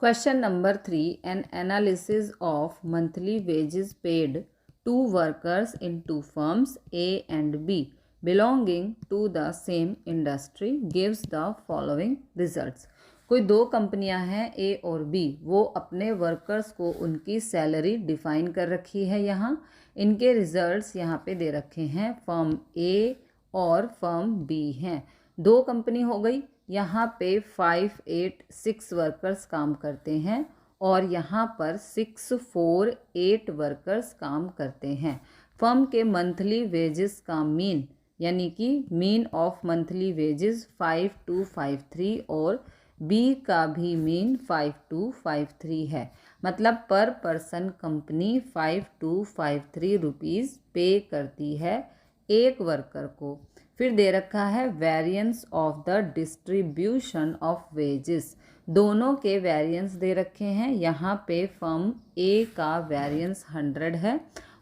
Question number 3. An analysis of monthly wages paid to workers in two firms A and B belonging to the same industry gives the following results. कोई दो कंपनियां हैं A और B, वो अपने workers को उनकी salary define कर रखी है। यहाँ इनके रिजल्ट्स यहाँ पे दे रखे हैं, फर्म A और फर्म B हैं। दो कंपनी हो गई, यहाँ पे 586 वर्कर्स काम करते हैं और यहाँ पर 648 वर्कर्स काम करते हैं। फर्म के मंथली वेजेस का मीन यानी कि मीन ऑफ मंथली वेजेस 5253 और बी का भी मीन 5253 है। मतलब पर पर्सन कंपनी 5253 रुपीज़ पे करती है एक वर्कर को। फिर दे रखा है variance of the distribution of wages, दोनों के वेरिएंस दे रखे हैं। यहाँ पे फर्म ए का वेरिएंस 100 है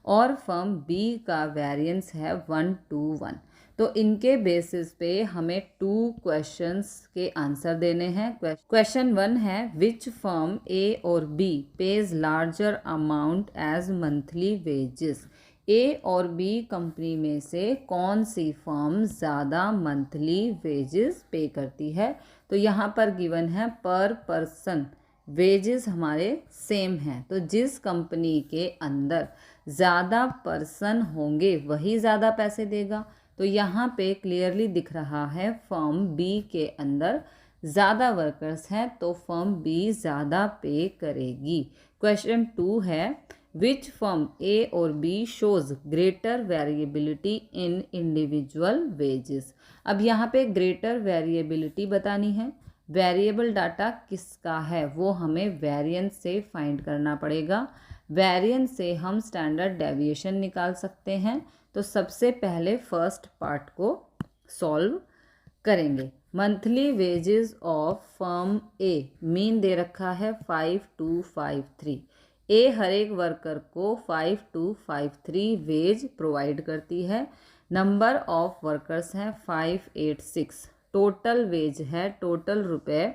और फर्म बी का वेरिएंस है 121। तो इनके बेसिस पे हमें 2 क्वेश्चंस के आंसर देने हैं। क्वेश्चन 1 है विच फर्म ए और B pays larger amount as monthly wages. A और बी कंपनी में से कौन सी फर्म ज़्यादा मंथली वेजेस पे करती है। तो यहाँ पर गिवन है पर पर्सन वेजेस हमारे सेम हैं, तो जिस कंपनी के अंदर ज़्यादा पर्सन होंगे वही ज़्यादा पैसे देगा। तो यहाँ पे क्लियरली दिख रहा है फर्म बी के अंदर ज़्यादा वर्कर्स हैं तो फर्म बी ज़्यादा पे करेगी। क्वेश्चन 2 है विच फर्म ए और बी शोज़ ग्रेटर वेरिएबिलिटी इन इंडिविजुअल वेजेस। अब यहाँ पे ग्रेटर वेरिएबिलिटी बतानी है। वेरिएबल डाटा किसका है वो हमें वेरिएंस से फाइंड करना पड़ेगा। वेरिएंस से हम स्टैंडर्ड डेविएशन निकाल सकते हैं। तो सबसे पहले फर्स्ट पार्ट को सॉल्व करेंगे। Monthly wages of firm A mean they रखा है 5253। ए हर एक वर्कर को 5253 वेज प्रोवाइड करती है। नंबर ऑफ वर्कर्स हैं 586। टोटल वेज है, टोटल रुपए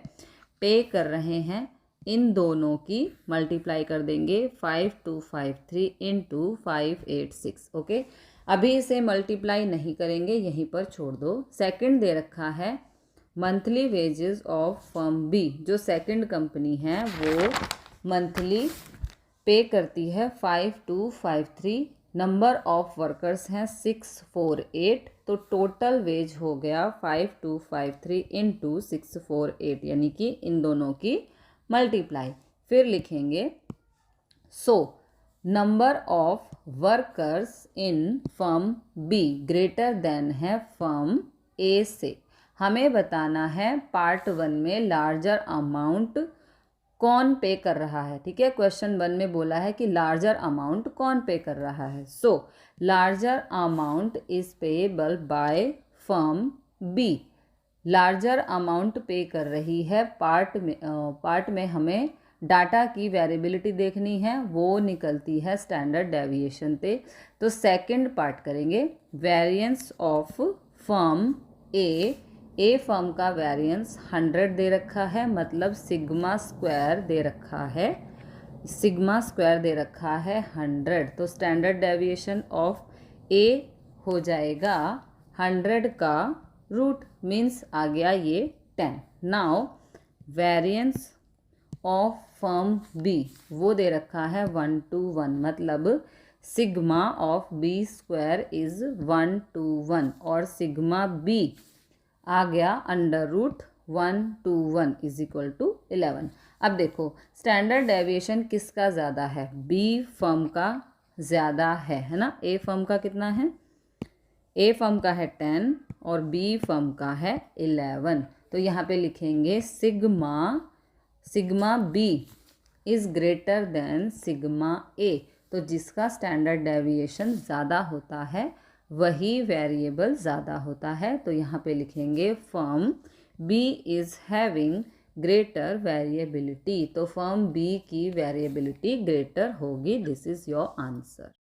पे कर रहे हैं, इन दोनों की मल्टीप्लाई कर देंगे 5253 इंटू 586। ओके, अभी इसे मल्टीप्लाई नहीं करेंगे, यहीं पर छोड़ दो। सेकंड दे रखा है monthly wages of firm B, जो सेकंड कंपनी है वो मंथली पे करती है 5253। नंबर ऑफ वर्कर्स हैं 648। तो टोटल वेज हो गया 5253 इंटू 648, यानी कि इन दोनों की मल्टीप्लाई। फिर लिखेंगे so number of workers in firm be greater than है फर्म ए से। हमें बताना है पार्ट 1 में लार्जर अमाउंट कौन पे कर रहा है। ठीक है, क्वेश्चन 1 में बोला है कि लार्जर अमाउंट कौन पे कर रहा है। So larger amount is payable by firm B. Larger amount pay कर रही है पार्ट में हमें डाटा की वेरिएबिलिटी देखनी है, वो निकलती है स्टैंडर्ड डेविएशन पे। तो सेकंड पार्ट करेंगे variance of firm A firm का वेरिएंस 100 दे रखा है, मतलब सिग्मा स्क्वायर दे रखा है, सिग्मा स्क्वायर दे रखा है 100। तो स्टैंडर्ड डेविएशन ऑफ ए हो जाएगा 100 का रूट, मीन्स आ गया ये 10। Now variance of firm B वो दे रखा है 121, मतलब sigma of B square is 121 और सिग्मा बी आ गया under root 121 is equal to 11। अब देखो स्टैंडर्ड डेविएशन किसका ज़्यादा है, बी फर्म का ज़्यादा है ना। ए फर्म का कितना है, ए फर्म का है 10 और बी फर्म का है 11। तो यहाँ पे लिखेंगे sigma B is greater than sigma A. तो जिसका स्टैंडर्ड डेविएशन ज़्यादा होता है वही वेरिएबल ज़्यादा होता है। तो यहाँ पे लिखेंगे firm B is having greater variability. तो फर्म बी की वेरिएबिलिटी ग्रेटर होगी। This is your answer.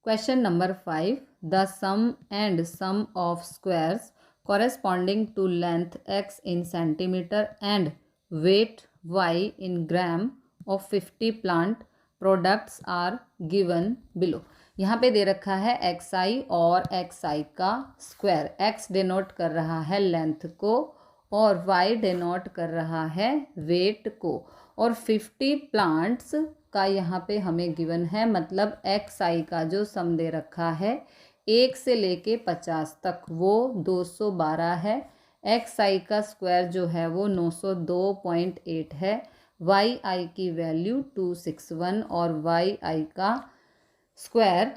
Question number 5, the sum and sum of squares corresponding to length x in centimeter and weight y in gram of 50 plant products are given below। यहाँ पे दे रखा है xi और xi का square. x denote कर रहा है length को और y डिनोट कर रहा है वेट को, और 50 प्लांट्स का यहाँ पे हमें गिवन है, मतलब xi का जो सम दे रखा है 1 से लेके 50 तक वो 212 है। xi का स्क्वायर जो है वो 902.8 है। yi की वैल्यू 261 और yi का स्क्वायर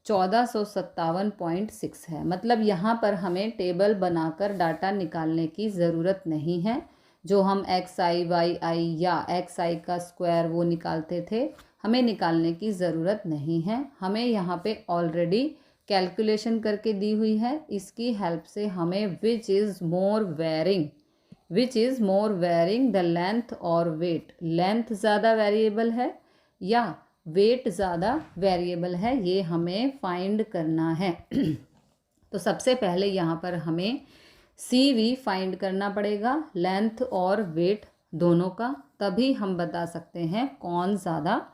1457.6 है। मतलब यहाँ पर हमें टेबल बनाकर डाटा निकालने की ज़रूरत नहीं है। जो हम xi yi या xi का स्क्वायर वो निकालते थे, हमें निकालने की ज़रूरत नहीं है। हमें यहाँ पे ऑलरेडी कैलकुलेशन करके दी हुई है। इसकी हेल्प से हमें which is more varying the length और वेट, लेंथ ज़्यादा वेरिएबल है या वेट ज़्यादा वेरिएबल है, ये हमें फाइंड करना है। तो सबसे पहले यहाँ पर हमें CV फाइंड करना पड़ेगा, लेंथ और वेट दोनों का, तभी हम बता सकते हैं कौन ज़्यादा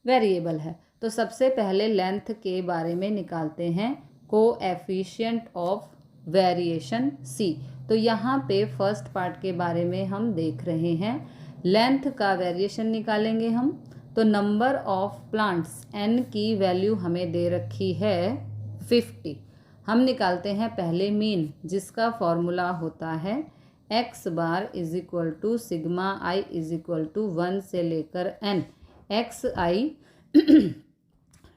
वेरिएबल है। तो सबसे पहले लेंथ के बारे में निकालते हैं कोएफिशिएंट ऑफ वेरिएशन C। तो यहाँ पे फर्स्ट पार्ट के बारे में हम देख रहे हैं। लेंथ का वेरिएशन निकालेंगे हम, तो नंबर ऑफ प्लांट्स n की वैल्यू हमें दे रखी है 50। हम निकालते हैं पहले मीन, जिसका फॉर्मूला होता है x bar is equal to sigma i is equal to 1 से लेकर n, xi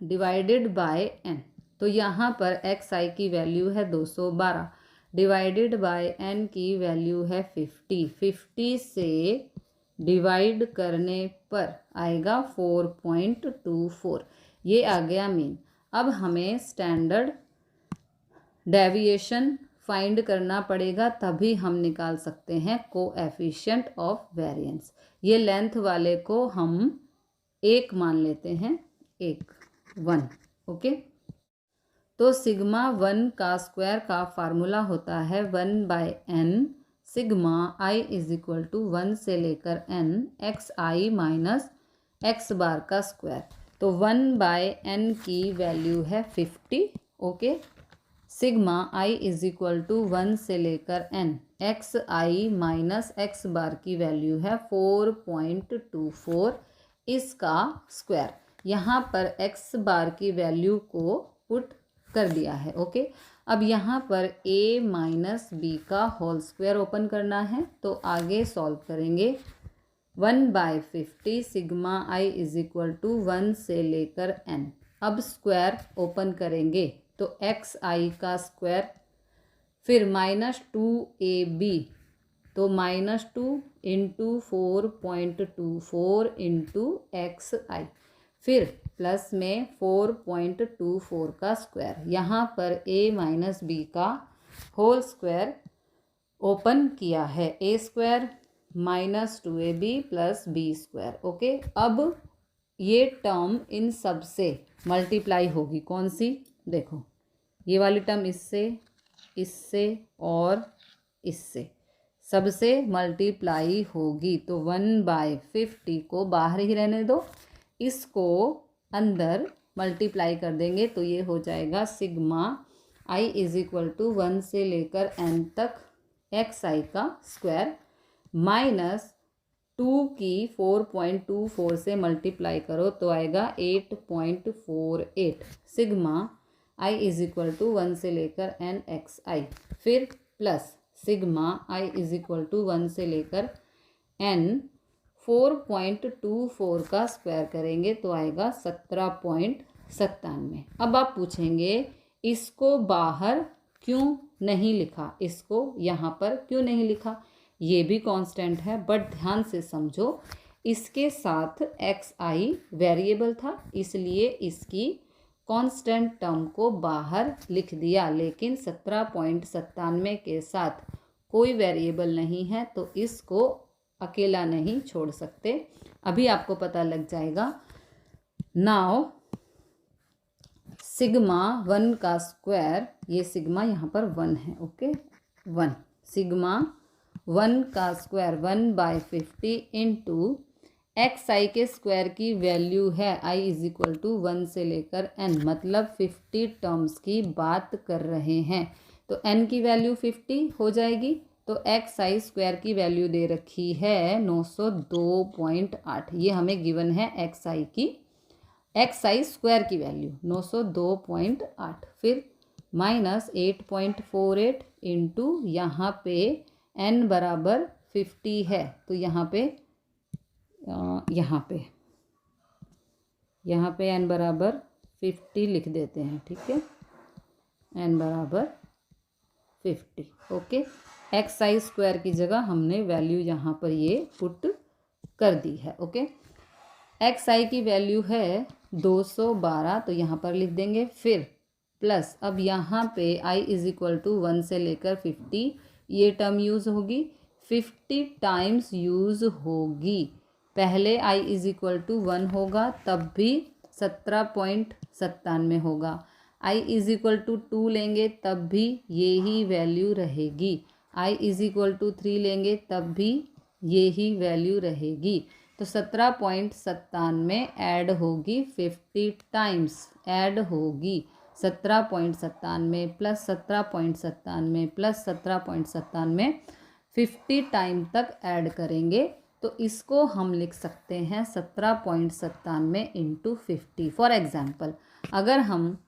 divided bye n। तो यहाँ पर xi की वैल्यू है 212 डिवाइडेड बाय n की वैल्यू है 50। 50 से डिवाइड करने पर आएगा 4.24, ये आ गया मीन। अब हमें स्टैंडर्ड डेविएशन फाइंड करना पड़ेगा, तभी हम निकाल सकते हैं कोएफिशिएंट ऑफ वेरिएंस। ये लेंथ वाले को हम 1 मान लेते हैं, 1 ओके। तो सिग्मा 1 का स्क्वायर का फार्मूला होता है 1/n sigma i is equal to 1 से लेकर n xi minus x bar का स्क्वायर। तो 1/n की वैल्यू है 50 okay. Sigma i is equal to 1 से लेकर n xi minus x bar की वैल्यू है 4.24, इसका स्क्वायर। यहाँ पर x बार की वैल्यू को पुट कर दिया है ओके। अब यहाँ पर a माइनस बी का होल स्क्वायर ओपन करना है, तो आगे सॉल्व करेंगे। 1/50 sigma i is equal to 1 से लेकर n। अब स्क्वायर ओपन करेंगे तो xi का स्क्वायर, फिर -2ab, तो -2 इंटू 4.24 इंटू xi, फिर प्लस में 4.24 का स्क्वायर। यहाँ पर a माइनस बी का होल स्क्वायर ओपन किया है, a square -2ab plus b square okay. अब ये टर्म इन सब से मल्टीप्लाई होगी, कौन सी, देखो ये वाली टर्म इससे, इससे और इससे, सबसे मल्टीप्लाई होगी। तो 1/50 को बाहर ही रहने दो, इसको अंदर मल्टीप्लाई कर देंगे तो ये हो जाएगा sigma i is equal to 1 से लेकर n तक xi का स्क्वायर माइनस 2 की 4.24 से मल्टीप्लाई करो तो आएगा 8.48 sigma i is equal to 1 से लेकर n xi, फिर plus sigma i is equal to 1 से लेकर n 4.24 का स्क्वायर करेंगे तो आएगा 17.97। अब आप पूछेंगे इसको बाहर क्यों नहीं लिखा, इसको यहाँ पर क्यों नहीं लिखा, ये भी कांस्टेंट है, बट ध्यान से समझो, इसके साथ xi वेरिएबल था इसलिए इसकी कांस्टेंट टर्म को बाहर लिख दिया, लेकिन 17.97 के साथ कोई वेरिएबल नहीं है तो इसको अकेला नहीं छोड़ सकते। अभी आपको पता लग जाएगा। नाउ सिग्मा 1 का स्क्वायर, ये सिग्मा यहाँ पर 1 है ओके, 1 सिग्मा 1 का स्क्वायर 1/50 इंटू एक्स आई के स्क्वायर की वैल्यू है आई इज इक्वल टू 1 से लेकर n, मतलब 50 टर्म्स की बात कर रहे हैं। तो n की वैल्यू 50 हो जाएगी। तो एक्स आई स्क्वायर की वैल्यू दे रखी है 902.8। ये हमें गिवन है एक्स आई स्क्वायर की वैल्यू 902.8। फिर -8.48 इंटू यहाँ पे n बराबर 50 है, तो यहाँ पे n बराबर 50 लिख देते हैं। ठीक है, n बराबर 50। ओके, एक्स आई स्क्वायर की जगह हमने वैल्यू यहाँ पर ये पुट कर दी है। ओके, एक्स आई की वैल्यू है 212, तो यहाँ पर लिख देंगे। फिर प्लस, अब यहाँ पे आई इज इक्वल टू 1 से लेकर 50, ये टर्म यूज़ होगी, 50 टाइम्स यूज़ होगी। पहले आई इज इक्वल टू 1 होगा तब भी 17.97 होगा। आई इज इक्वल टू 2 लेंगे तब भी यही वैल्यू रहेगी। आई इज इक्वल टू 3 लेंगे तब भी यही वैल्यू रहेगी। तो 17.97 ऐड होगी 50 टाइम्स, ऐड होगी 17.97 प्लस 17.97 प्लस 17.97, 50 टाइम तक ऐड करेंगे तो इसको हम लिख सकते हैं 17.97 इंटू 50। फॉर एग्जाम्पल, अगर हम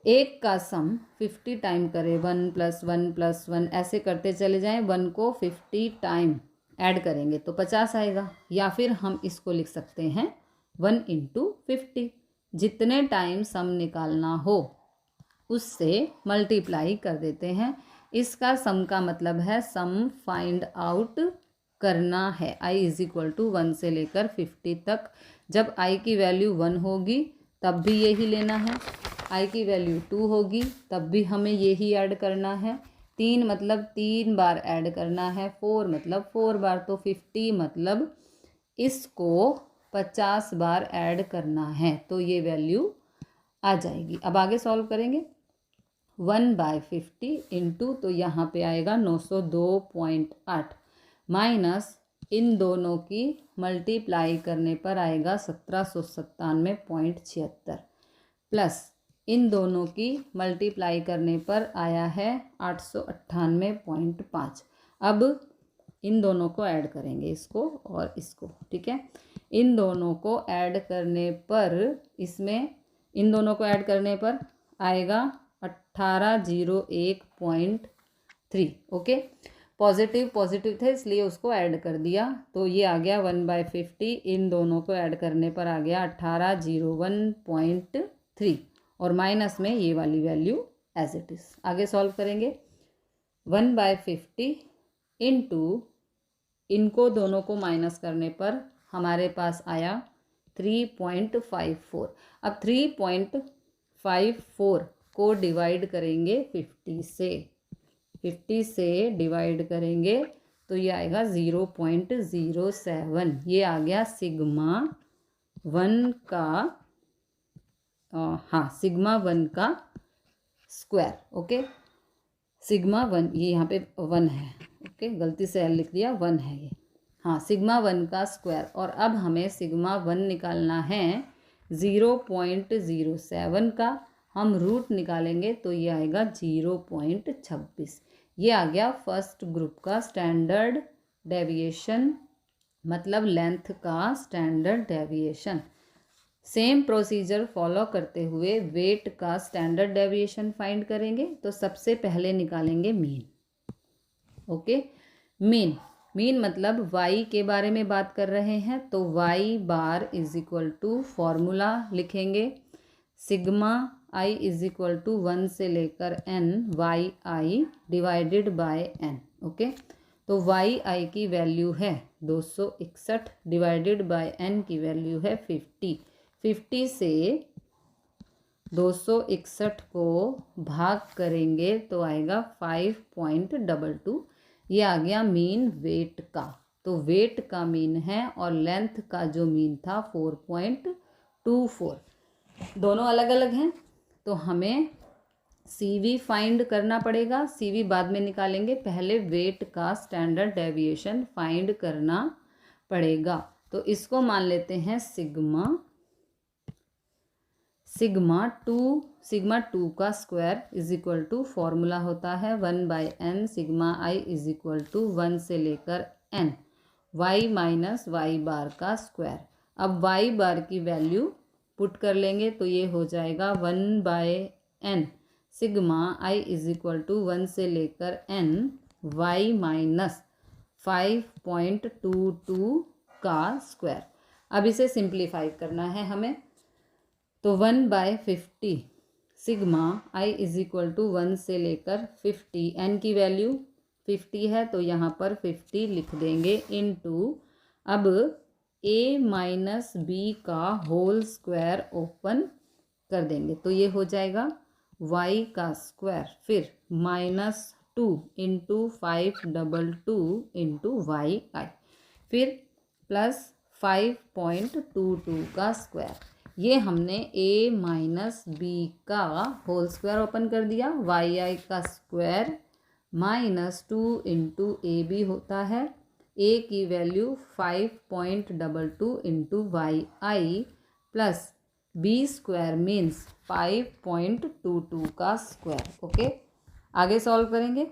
एक का सम 50 टाइम करें, 1 + 1 + 1 ऐसे करते चले जाएं, 1 को 50 टाइम ऐड करेंगे तो 50 आएगा। या फिर हम इसको लिख सकते हैं 1 इंटू 50। जितने टाइम सम निकालना हो उससे मल्टीप्लाई कर देते हैं। इसका सम का मतलब है सम फाइंड आउट करना है। आई इज इक्वल टू 1 से लेकर 50 तक। जब आई की वैल्यू 1 होगी तब भी यही लेना है, आई की वैल्यू 2 होगी तब भी हमें यही ऐड करना है। 3 मतलब 3 बार ऐड करना है, 4 मतलब 4 बार, तो 50 मतलब इसको 50 बार ऐड करना है, तो ये वैल्यू आ जाएगी। अब आगे सॉल्व करेंगे। 1/50 इंटू, तो यहाँ पे आएगा 902.8 माइनस इन दोनों की मल्टीप्लाई करने पर आएगा 1797.76 प्लस इन दोनों की मल्टीप्लाई करने पर आया है 898.5। अब इन दोनों को ऐड करेंगे, इसको और इसको। ठीक है, इन दोनों को ऐड करने पर इसमें इन दोनों को ऐड करने पर आएगा 1801.3। ओके, पॉजिटिव थे इसलिए उसको ऐड कर दिया, तो ये आ गया 1/50। इन दोनों को ऐड करने पर आ गया 1801.3 और माइनस में ये वाली वैल्यू एज इट इज़। आगे सॉल्व करेंगे। 1/50 इंटू, इनको दोनों को माइनस करने पर हमारे पास आया 3.54। अब 3.54 को डिवाइड करेंगे 50 से डिवाइड करेंगे तो ये आएगा 0.07। ये आ गया सिग्मा 1 का सिग्मा 1 का स्क्वायर। ओके, सिग्मा 1, ये यहाँ पे 1 है। ओके, गलती से एल लिख दिया, 1 है ये। सिग्मा 1 का स्क्वायर। और अब हमें सिग्मा 1 निकालना है 0.07 का। हम रूट निकालेंगे तो ये आएगा 0.26। ये आ गया फर्स्ट ग्रुप का स्टैंडर्ड डेविएशन, मतलब लेंथ का standard deviation. Same procedure follow करते हुए वेट का स्टैंडर्ड डेविएशन फाइंड करेंगे। तो सबसे पहले निकालेंगे मीन। ओके, मीन मतलब y के बारे में बात कर रहे हैं, तो y bar is equal to formula लिखेंगे sigma i is equal to 1 से लेकर n yi divided bye n। Okay, तो yi की वैल्यू है 261 डिवाइडेड बाय n की वैल्यू है 50। 50 से 261 को भाग करेंगे तो आएगा 5.22। ये आ गया मीन वेट का। तो वेट का मीन है और लेंथ का जो मीन था 4.24। दोनों अलग अलग हैं तो हमें CV फाइंड करना पड़ेगा, CV बाद में निकालेंगे, पहले वेट का स्टैंडर्ड डेविएशन फाइंड करना पड़ेगा। तो इसको मान लेते हैं सिग्मा टू का square is equal to formula होता है 1/n sigma i is equal to 1 से लेकर n y minus y bar का स्क्वायर। अब वाई बार की वैल्यू पुट कर लेंगे तो ये हो जाएगा 1/n sigma i is equal to 1 से लेकर n y माइनस 5.22 का स्क्वायर। अब इसे सिंप्लीफाई करना है हमें, तो 1/50 sigma i is equal to 1 से लेकर 50, n की वैल्यू 50 है तो यहाँ पर 50 लिख देंगे इनटू, अब a माइनस बी का होल स्क्वायर ओपन कर देंगे तो ये हो जाएगा y का स्क्वायर, फिर -2 इंटू 522 इंटू वाई आई, फिर प्लस 5.22 का स्क्वायर। ये हमने a माइनस बी का होल स्क्वायर ओपन कर दिया, वाई आई का स्क्वायर -2 इंटू ए बी होता है, a की value 5.22 into y i plus b square means 5.22 का स्क्वायर। ओके, आगे सॉल्व करेंगे।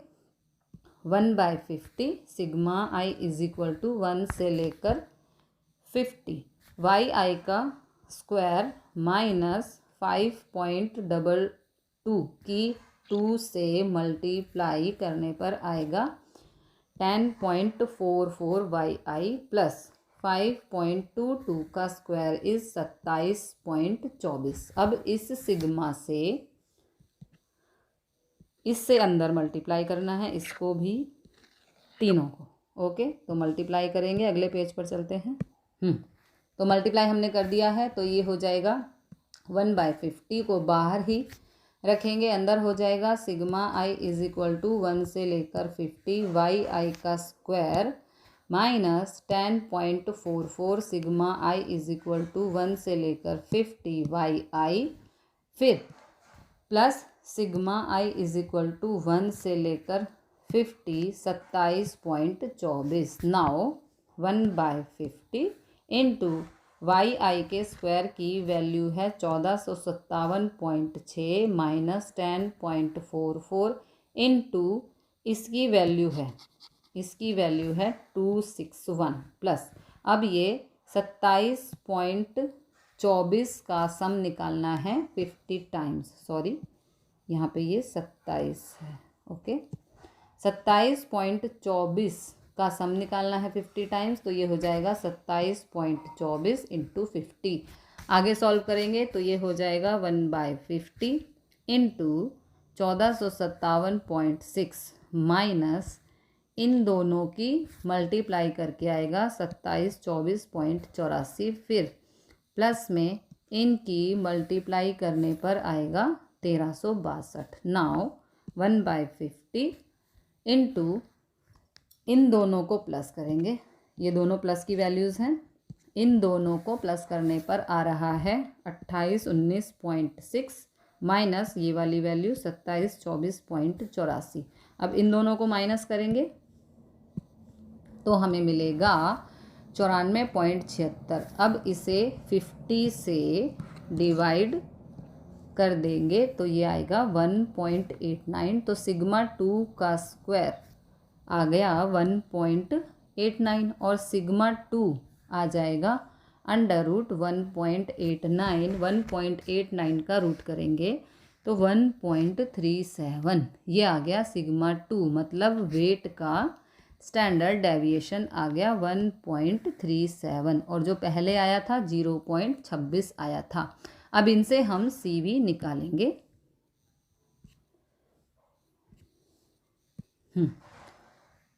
1/50 sigma i is equal to 1 से लेकर 50, वाई आई का स्क्वायर माइनस 5.22 की 2 से मल्टीप्लाई करने पर आएगा 10.44 वाई आई प्लस 5.22 का स्क्वायर इज 27.24। अब इस सिग्मा से इससे अंदर मल्टीप्लाई करना है, इसको भी तीनों को। ओके, तो मल्टीप्लाई करेंगे, अगले पेज पर चलते हैं। तो मल्टीप्लाई हमने कर दिया है तो ये हो जाएगा 1/50 को बाहर ही रखेंगे, अंदर हो जाएगा sigma i is equal to 1 से लेकर 50 वाई आई का square minus 10.44 sigma i is equal to 1 से लेकर 50 वाई आई, फिर plus sigma i is equal to 1 से लेकर 50 27.24। नाउ 1/50 इंटू वाई आई के स्क्वायर की वैल्यू है 1457.6 माइनस 10.44 इंटू इसकी वैल्यू है 261 प्लस, अब ये 27.24 का सम निकालना है 50 टाइम्स, सॉरी यहाँ पे ये 27 है। ओके, 27.24 का सम निकालना है 50 टाइम्स तो ये हो जाएगा 27.24 इंटू 50। आगे सॉल्व करेंगे तो ये हो जाएगा 1/50 इंटू 1457.6 माइनस इन दोनों की मल्टीप्लाई करके आएगा 2724.84, फिर प्लस में इनकी मल्टीप्लाई करने पर आएगा 1362। नाउ 1/50 इंटू इन दोनों को प्लस करेंगे, ये दोनों प्लस की वैल्यूज़ हैं, इन दोनों को प्लस करने पर आ रहा है 2819.6 माइनस ये वाली वैल्यू 2724.84। अब इन दोनों को माइनस करेंगे तो हमें मिलेगा 94.76। अब इसे 50 से डिवाइड कर देंगे तो ये आएगा 1.89, तो सिग्मा 2 का स्क्वायर आ गया 1.89 और सिग्मा 2 आ जाएगा अंडर रूट 1.89। 1.89 का रूट करेंगे तो 1.37, ये आ गया सिग्मा 2, मतलब वेट का स्टैंडर्ड डेविएशन आ गया 1.37 और जो पहले आया था 0.26 आया था। अब इनसे हम CV निकालेंगे।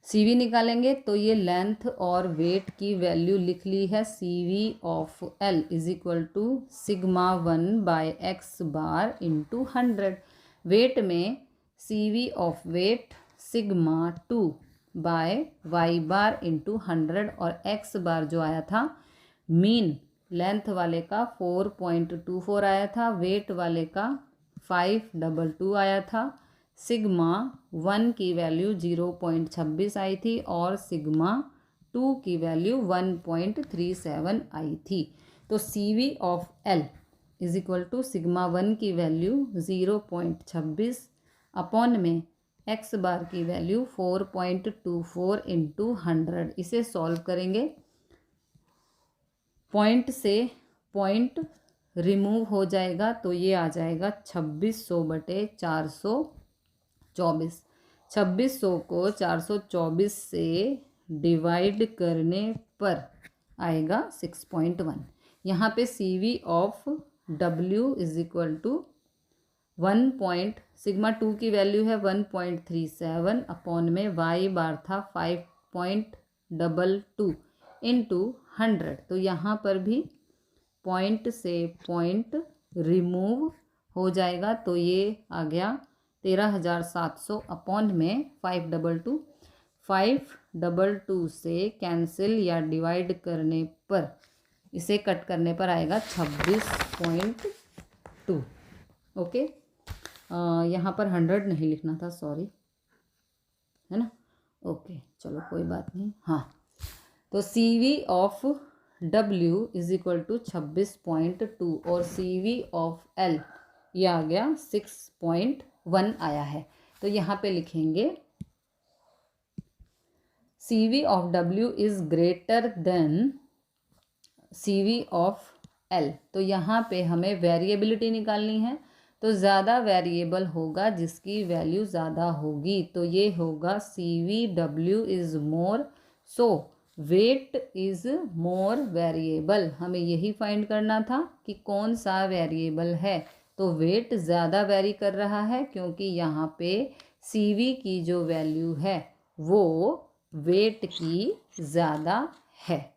CV निकालेंगे तो ये लेंथ और वेट की वैल्यू लिख ली है। CV of L is equal to sigma 1/x bar into 100। Weight में CV of weight sigma 2/y bar into 100 और x बार जो आया था मीन लेंथ वाले का 4.24 आया था, वेट वाले का 522 आया था, सिग्मा 1 की वैल्यू 0.26 आई थी और सिग्मा 2 की वैल्यू 1.37 आई थी। तो CV of L is equal to sigma 1 की वैल्यू 0.26 अपॉन में x बार की वैल्यू 4.24 इंटू 100। इसे सॉल्व करेंगे, पॉइंट से पॉइंट रिमूव हो जाएगा तो ये आ जाएगा 2600 बटे 424। 2600 को 424 से डिवाइड करने पर आएगा 6.1। यहाँ पे CV of W is equal to 1. Sigma 2 की वैल्यू है 1.37 अपॉन में y बार था 5.22 इंटू 100। तो यहाँ पर भी पॉइंट से पॉइंट रिमूव हो जाएगा तो ये आ गया 13,700 अपॉन में 522। 522 से कैंसिल या डिवाइड करने पर, इसे कट करने पर आएगा 26.2। ओके, यहाँ पर 100 नहीं लिखना था, सॉरी, है ना। ओके चलो कोई बात नहीं। हाँ, तो CV of W is equal to 26.2 और CV ऑफ L ये आ गया 6.1 आया है। तो यहाँ पे लिखेंगे CV of W is greater than CV of L। तो यहाँ पे हमें वेरिएबिलिटी निकालनी है, तो ज़्यादा वेरिएबल होगा जिसकी वैल्यू ज़्यादा होगी, तो ये होगा CVW is more, so weight is more variable. हमें यही फाइंड करना था कि कौन सा वेरिएबल है। तो वेट ज़्यादा वेरी कर रहा है क्योंकि यहाँ पे CV की जो वैल्यू है वो वेट की ज़्यादा है।